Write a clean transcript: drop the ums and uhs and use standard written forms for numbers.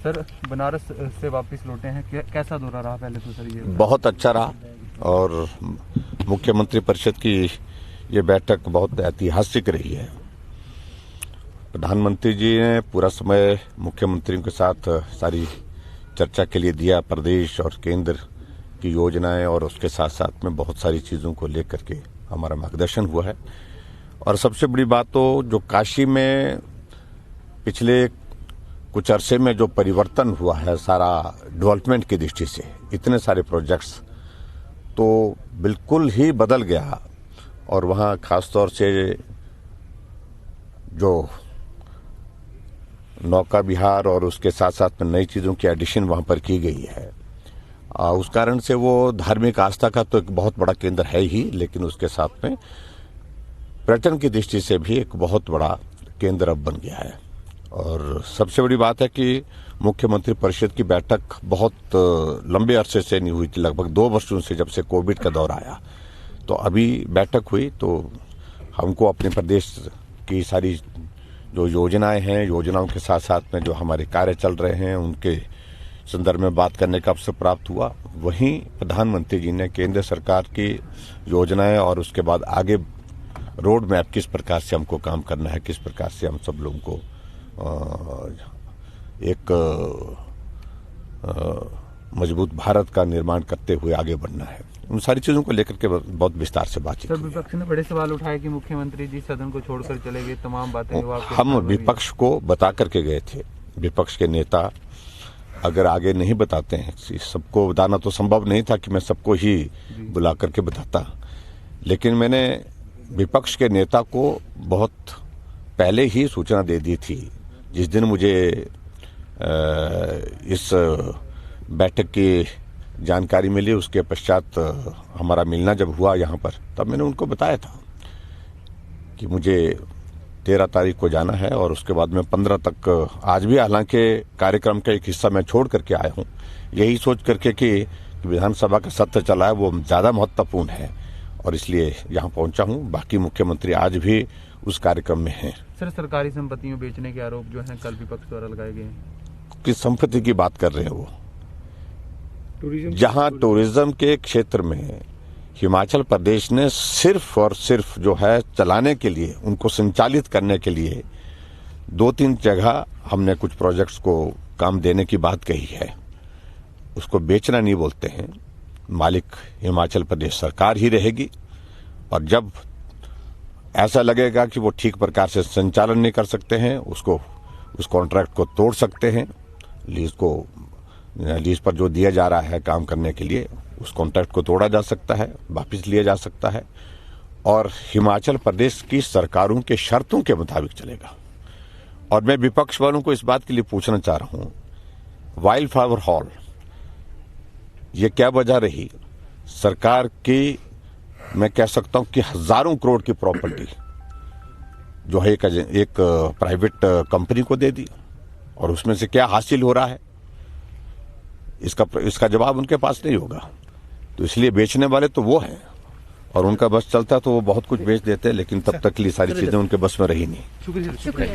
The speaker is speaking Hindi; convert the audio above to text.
सर, बनारस से वापस लौटे हैं, कैसा दौरा रहा पहले तो सर? ये बहुत अच्छा रहा और मुख्यमंत्री परिषद की ये बैठक बहुत ऐतिहासिक रही है। प्रधानमंत्री जी ने पूरा समय मुख्यमंत्रियों के साथ सारी चर्चा के लिए दिया। प्रदेश और केंद्र की योजनाएं और उसके साथ साथ में बहुत सारी चीज़ों को लेकर के हमारा मार्गदर्शन हुआ है। और सबसे बड़ी बात तो जो काशी में पिछले कुछ अरसे में जो परिवर्तन हुआ है सारा डेवलपमेंट की दृष्टि से, इतने सारे प्रोजेक्ट्स तो बिल्कुल ही बदल गया। और वहाँ खासतौर से जो नौका विहार और उसके साथ साथ में नई चीज़ों की एडिशन वहाँ पर की गई है, उस कारण से वो धार्मिक आस्था का तो एक बहुत बड़ा केंद्र है ही, लेकिन उसके साथ में पर्यटन की दृष्टि से भी एक बहुत बड़ा केंद्र अब बन गया है। और सबसे बड़ी बात है कि मुख्यमंत्री परिषद की बैठक बहुत लंबे अरसे से नहीं हुई थी, लगभग 2 वर्षों से, जब से कोविड का दौर आया। तो अभी बैठक हुई तो हमको अपने प्रदेश की सारी जो योजनाएं हैं, योजनाओं के साथ साथ में जो हमारे कार्य चल रहे हैं उनके संदर्भ में बात करने का अवसर प्राप्त हुआ। वहीं प्रधानमंत्री जी ने केंद्र सरकार की योजनाएं और उसके बाद आगे रोड मैप किस प्रकार से हमको काम करना है, किस प्रकार से हम सब लोगों को एक मजबूत भारत का निर्माण करते हुए आगे बढ़ना है, उन सारी चीजों को लेकर के बहुत विस्तार से बातचीत। सर, विपक्ष ने बड़े सवाल उठाए कि मुख्यमंत्री जी सदन को छोड़कर चले गए, तमाम बातें हम विपक्ष को बता करके गए थे। विपक्ष के नेता अगर आगे नहीं बताते हैं, सबको बताना तो संभव नहीं था कि मैं सबको ही बुला करके बताता, लेकिन मैंने विपक्ष के नेता को बहुत पहले ही सूचना दे दी थी। जिस दिन मुझे इस बैठक की जानकारी मिली, उसके पश्चात हमारा मिलना जब हुआ यहाँ पर, तब मैंने उनको बताया था कि मुझे 13 तारीख को जाना है और उसके बाद में 15 तक, आज भी हालांकि कार्यक्रम का एक हिस्सा मैं छोड़ करके आया हूँ, यही सोच करके कि विधानसभा का सत्र चला है वो ज़्यादा महत्वपूर्ण है और इसलिए यहाँ पहुँचा हूँ। बाकी मुख्यमंत्री आज भी उस कार्यक्रम में हैं। सर, सरकारी संपत्तियों बेचने के आरोप जो हैं कल विपक्ष द्वारा लगाए गए हैं। किस संपत्ति की बात कर रहे हैं वो? जहां टूरिज्म के क्षेत्र में हिमाचल प्रदेश ने सिर्फ और सिर्फ जो है चलाने के लिए, उनको संचालित करने के लिए 2-3 जगह हमने कुछ प्रोजेक्ट्स को काम देने की बात कही है, उसको बेचना नहीं बोलते हैं। मालिक हिमाचल प्रदेश सरकार ही रहेगी और जब ऐसा लगेगा कि वो ठीक प्रकार से संचालन नहीं कर सकते हैं, उस कॉन्ट्रैक्ट को तोड़ सकते हैं। लीज पर जो दिया जा रहा है काम करने के लिए, उस कॉन्ट्रैक्ट को तोड़ा जा सकता है, वापस लिया जा सकता है और हिमाचल प्रदेश की सरकारों के शर्तों के मुताबिक चलेगा। और मैं विपक्ष वालों को इस बात के लिए पूछना चाह रहा हूं, वाइल्ड फ्लावर हॉल ये क्या वजह रही? सरकार की, मैं कह सकता हूं कि हजारों करोड़ की प्रॉपर्टी जो है एक प्राइवेट कंपनी को दे दी और उसमें से क्या हासिल हो रहा है, इसका जवाब उनके पास नहीं होगा। तो इसलिए बेचने वाले तो वो हैं और उनका बस चलता तो वो बहुत कुछ बेच देते हैं, लेकिन तब तक के लिए सारी चीजें उनके बस में रही नहीं। शुक्रिया।